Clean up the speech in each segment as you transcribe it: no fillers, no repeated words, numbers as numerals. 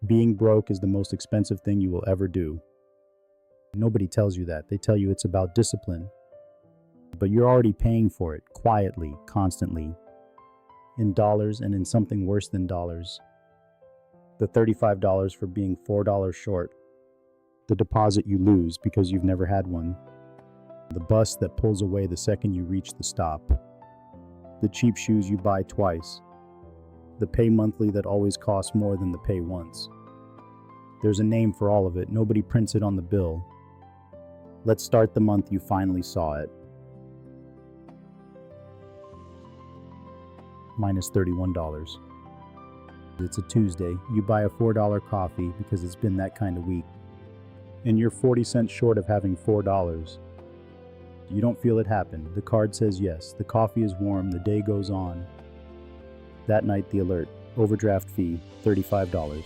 Being broke is the most expensive thing you will ever do. Nobody tells you that. They tell you it's about discipline. But you're already paying for it, quietly, constantly, in dollars and in something worse than dollars. The $35 for being $4 short. The deposit you lose because you've never had one. The bus that pulls away the second you reach the stop. The cheap shoes you buy twice. The pay monthly that always costs more than the pay once. There's a name for all of it. Nobody prints it on the bill. Let's start the month you finally saw it. Minus $31. It's a Tuesday. You buy a $4 coffee because it's been that kind of week. And you're 40 cents short of having $4. You don't feel it happen. The card says yes. The coffee is warm. The day goes on. That night, the alert. Overdraft fee, $35.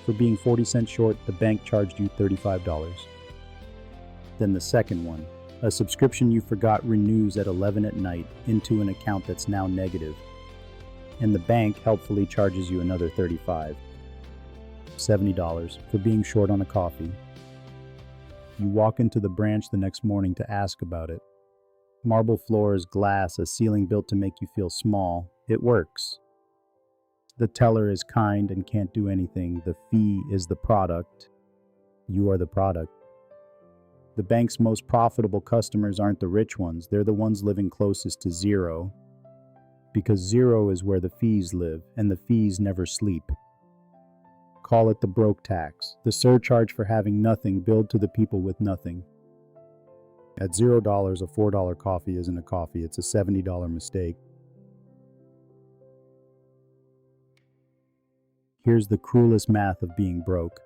For being 40 cents short, the bank charged you $35. Then the second one. A subscription you forgot renews at 11 at night into an account that's now negative. And the bank helpfully charges you another $35. $70 for being short on a coffee. You walk into the branch the next morning to ask about it. Marble floors, glass, a ceiling built to make you feel small. It works. The teller is kind and can't do anything. The fee is the product. You are the product. The bank's most profitable customers aren't the rich ones. They're the ones living closest to zero. Because zero is where the fees live, and the fees never sleep. Call it the broke tax, the surcharge for having nothing billed to the people with nothing. At $0, a $4 coffee isn't a coffee, it's a $70 mistake. Here's the cruelest math of being broke.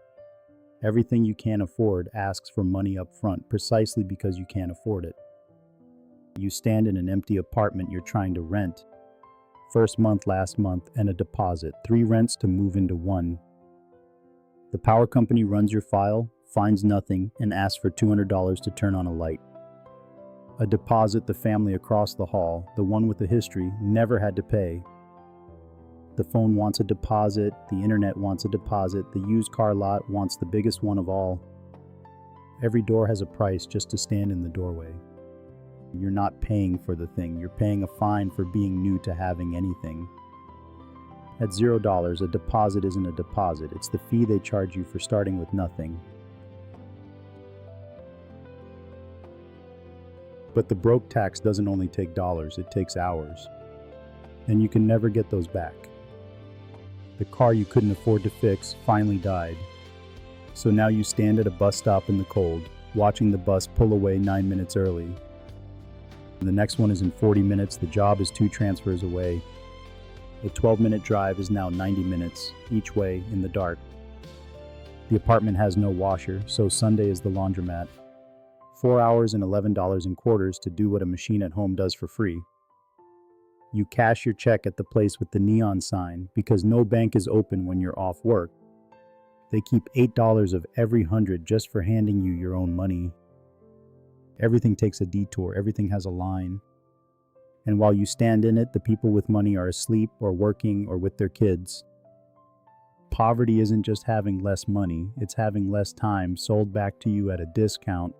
Everything you can't afford asks for money up front precisely because you can't afford it. You stand in an empty apartment you're trying to rent. First month, last month, and a deposit. 3 rents to move into one. The power company runs your file, finds nothing, and asks for $200 to turn on a light. A deposit the family across the hall, the one with the history, never had to pay. The phone wants a deposit, the internet wants a deposit, the used car lot wants the biggest one of all. Every door has a price just to stand in the doorway. You're not paying for the thing, you're paying a fine for being new to having anything. At $0, a deposit isn't a deposit, it's the fee they charge you for starting with nothing. But the broke tax doesn't only take dollars, it takes hours. And you can never get those back. The car you couldn't afford to fix finally died. So now you stand at a bus stop in the cold, watching the bus pull away 9 minutes early. The next one is in 40 minutes, the job is 2 transfers away. The 12-minute drive is now 90 minutes, each way in the dark. The apartment has no washer, so Sunday is the laundromat. 4 hours and $11 in quarters to do what a machine at home does for free. You cash your check at the place with the neon sign because no bank is open when you're off work. They keep $8 of every 100 just for handing you your own money. Everything takes a detour, everything has a line. And while you stand in it, the people with money are asleep or working or with their kids. Poverty isn't just having less money, it's having less time sold back to you at a discount.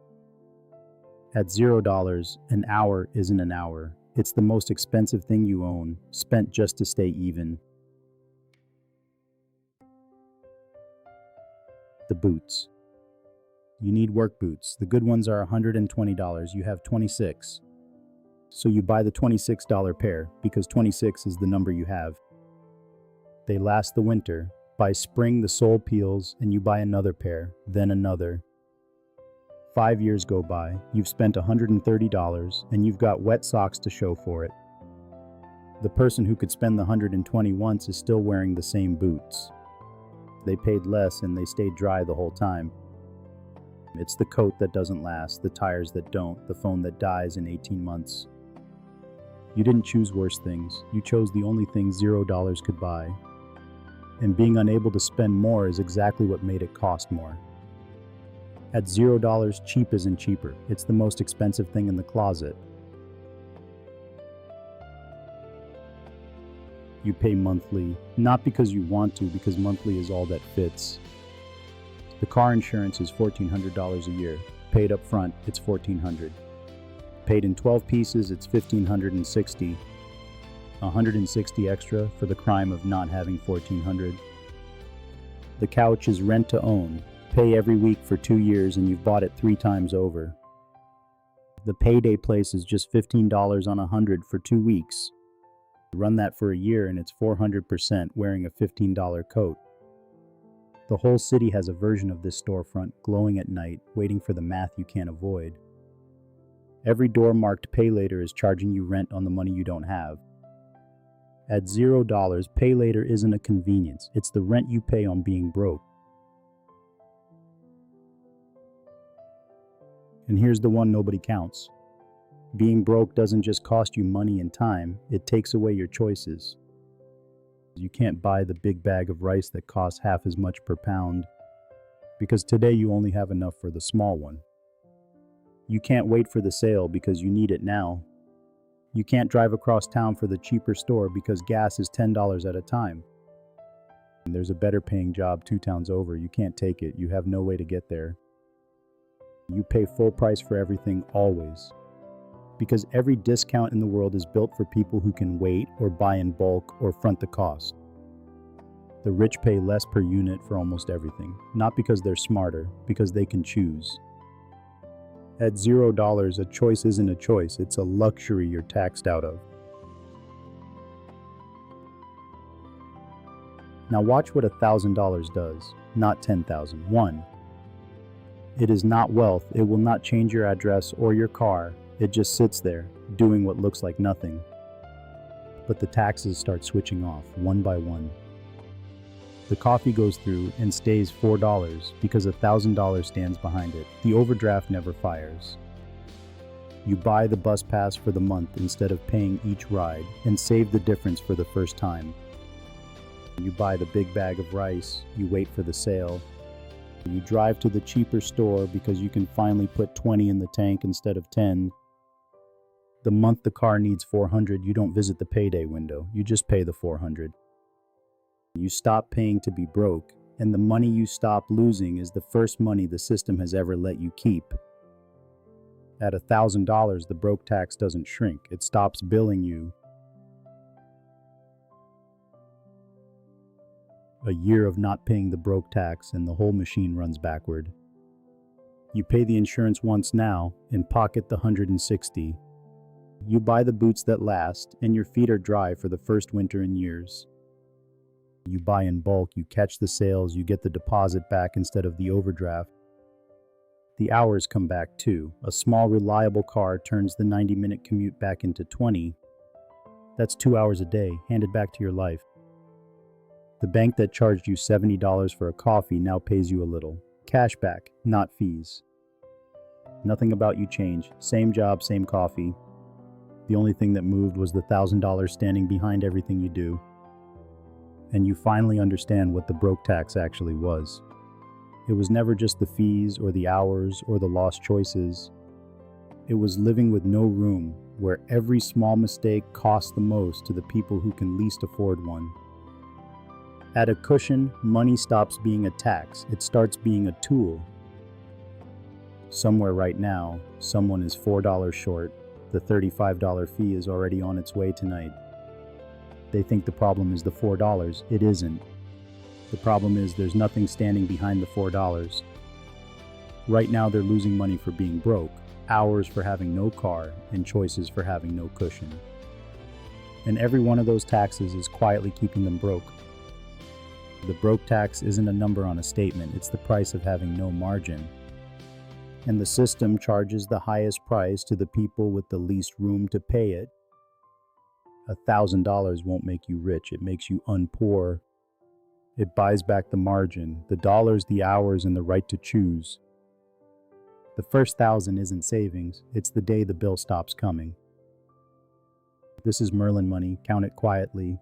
At $0, an hour isn't an hour. It's the most expensive thing you own, spent just to stay even. The boots. You need work boots. The good ones are $120. You have 26. So you buy the $26 pair because 26 is the number you have. They last the winter. By spring, the sole peels and you buy another pair, then another. 5 years go by, you've spent $130 and you've got wet socks to show for it. The person who could spend the $120 once is still wearing the same boots. They paid less and they stayed dry the whole time. It's the coat that doesn't last, the tires that don't, the phone that dies in 18 months. You didn't choose worse things, you chose the only thing $0 could buy. And being unable to spend more is exactly what made it cost more. At $0, cheap isn't cheaper. It's the most expensive thing in the closet. You pay monthly, not because you want to, because monthly is all that fits. The car insurance is $1,400 a year. Paid up front, it's $1,400. Paid in 12 pieces, it's $1,560. $160 extra for the crime of not having $1,400. The couch is rent to own. Pay every week for 2 years and you've bought it 3 times over. The payday place is just $15 on $100 for 2 weeks. Run that for a year and it's 400% wearing a $15 coat. The whole city has a version of this storefront, glowing at night, waiting for the math you can't avoid. Every door marked Pay Later is charging you rent on the money you don't have. At $0, Pay Later isn't a convenience, it's the rent you pay on being broke. And here's the one nobody counts. Being broke doesn't just cost you money and time, it takes away your choices. You can't buy the big bag of rice that costs half as much per pound, because today you only have enough for the small one. You can't wait for the sale because you need it now. You can't drive across town for the cheaper store because gas is $10 at a time. And there's a better paying job 2 towns over, you can't take it, you have no way to get there. You pay full price for everything always. Because every discount in the world is built for people who can wait or buy in bulk or front the cost. The rich pay less per unit for almost everything, not because they're smarter, because they can choose. At $0, a choice isn't a choice, it's a luxury you're taxed out of. Now watch what $1,000 does, not $10,000. 1. It is not wealth, it will not change your address or your car. It just sits there, doing what looks like nothing. But the taxes start switching off, one by one. The coffee goes through and stays $4 because $1,000 stands behind it. The overdraft never fires. You buy the bus pass for the month instead of paying each ride and save the difference for the first time. You buy the big bag of rice, you wait for the sale. You drive to the cheaper store because you can finally put 20 in the tank instead of 10. The month the car needs $400, you don't visit the payday window, you just pay the $400. You stop paying to be broke, and the money you stop losing is the first money the system has ever let you keep. At $1,000, the broke tax doesn't shrink, it stops billing you. A year of not paying the broke tax and the whole machine runs backward. You pay the insurance once now and pocket the $160. You buy the boots that last and your feet are dry for the first winter in years. You buy in bulk, you catch the sales, you get the deposit back instead of the overdraft. The hours come back too. A small reliable car turns the 90-minute commute back into 20. That's 2 hours a day handed back to your life. The bank that charged you $70 for a coffee now pays you a little. Cash back, not fees. Nothing about you changed. Same job, same coffee. The only thing that moved was the $1,000 standing behind everything you do. And you finally understand what the broke tax actually was. It was never just the fees or the hours or the lost choices. It was living with no room, where every small mistake costs the most to the people who can least afford one. At a cushion, money stops being a tax, it starts being a tool. Somewhere right now, someone is $4 short. The $35 fee is already on its way tonight. They think the problem is the $4. It isn't. The problem is there's nothing standing behind the $4. Right now they're losing money for being broke, hours for having no car, and choices for having no cushion. And every one of those taxes is quietly keeping them broke. The broke tax isn't a number on a statement, it's the price of having no margin. And the system charges the highest price to the people with the least room to pay it. $1,000 won't make you rich, it makes you unpoor. It buys back the margin, the dollars, the hours, and the right to choose. The first 1,000 isn't savings, it's the day the bill stops coming. This is Merlin Money, count it quietly.